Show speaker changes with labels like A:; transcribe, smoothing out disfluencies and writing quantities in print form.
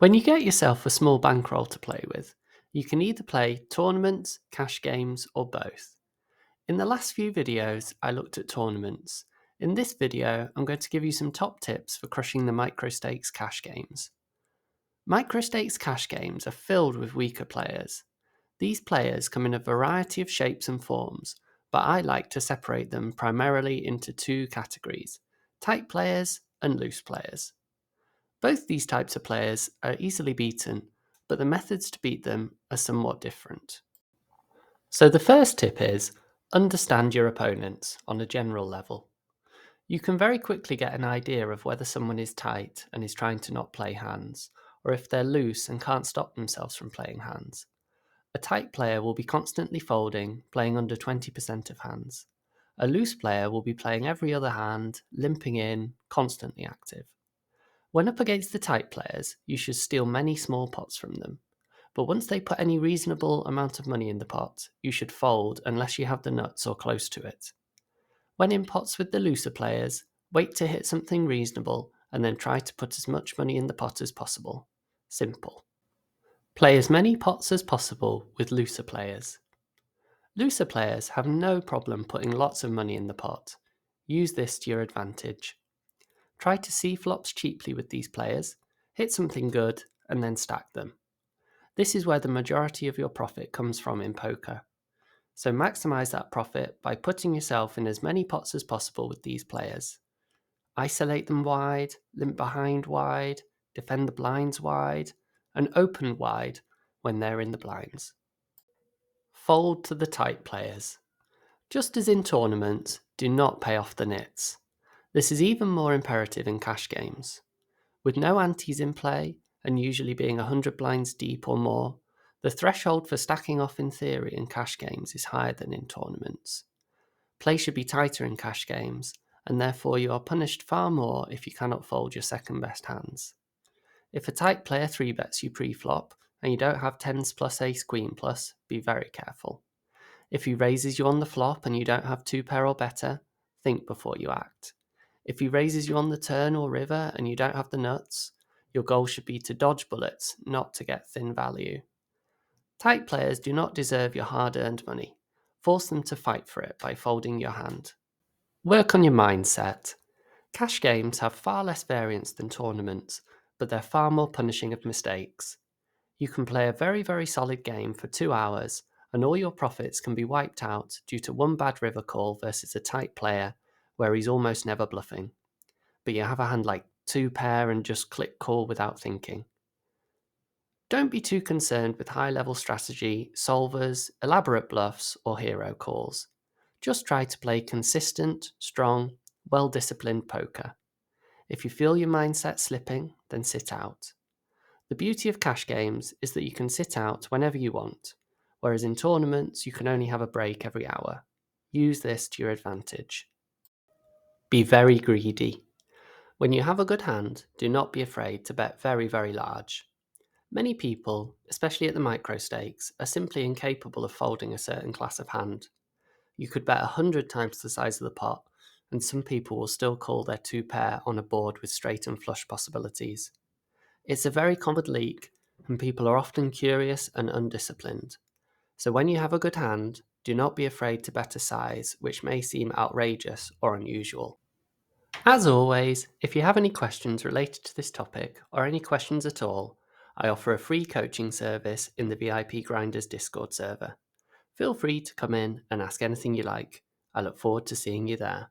A: When you get yourself a small bankroll to play with, you can either play tournaments, cash games, or both. In the last few videos, I looked at tournaments. In this video, I'm going to give you some top tips for crushing the Microstakes cash games. Microstakes cash games are filled with weaker players. These players come in a variety of shapes and forms, but I like to separate them primarily into two categories: tight players and loose players. Both these types of players are easily beaten, but the methods to beat them are somewhat different. So the first tip is understand your opponents on a general level. You can very quickly get an idea of whether someone is tight and is trying to not play hands, or if they're loose and can't stop themselves from playing hands. A tight player will be constantly folding, playing under 20% of hands. A loose player will be playing every other hand, limping in, constantly active. When up against the tight players, you should steal many small pots from them. But once they put any reasonable amount of money in the pot, you should fold unless you have the nuts or close to it. When in pots with the looser players, wait to hit something reasonable and then try to put as much money in the pot as possible. Simple. Play as many pots as possible with looser players. Looser players have no problem putting lots of money in the pot. Use this to your advantage. Try to see flops cheaply with these players, hit something good, and then stack them. This is where the majority of your profit comes from in poker. So maximize that profit by putting yourself in as many pots as possible with these players. Isolate them wide, limp behind wide, defend the blinds wide, and open wide when they're in the blinds. Fold to the tight players. Just as in tournaments, do not pay off the nits. This is even more imperative in cash games. With no antes in play, and usually being 100 blinds deep or more, the threshold for stacking off in theory in cash games is higher than in tournaments. Play should be tighter in cash games, and therefore you are punished far more if you cannot fold your second best hands. If a tight player 3-bets you pre-flop, and you don't have 10s plus ace queen plus, be very careful. If he raises you on the flop and you don't have 2-pair or better, think before you act. If he raises you on the turn or river and you don't have the nuts, your goal should be to dodge bullets, not to get thin value. Tight players do not deserve your hard-earned money. Force them to fight for it by folding your hand. Work on your mindset. Cash games have far less variance than tournaments, but they're far more punishing of mistakes. You can play a very, very solid game for 2 hours, and all your profits can be wiped out due to one bad river call versus a tight player where he's almost never bluffing. But you have a hand like 2-pair and just click call without thinking. Don't be too concerned with high-level strategy, solvers, elaborate bluffs, or hero calls. Just try to play consistent, strong, well-disciplined poker. If you feel your mindset slipping, then sit out. The beauty of cash games is that you can sit out whenever you want, whereas in tournaments you can only have a break every hour. Use this to your advantage. Be very greedy. When you have a good hand, do not be afraid to bet very, very large. Many people, especially at the microstakes, are simply incapable of folding a certain class of hand. You could bet 100 times the size of the pot, and some people will still call their 2-pair on a board with straight and flush possibilities. It's a very common league, and people are often curious and undisciplined. So when you have a good hand, do not be afraid to bet a size which may seem outrageous or unusual. As always, if you have any questions related to this topic, or any questions at all, I offer a free coaching service in the VIP Grinders Discord server. Feel free to come in and ask anything you like. I look forward to seeing you there.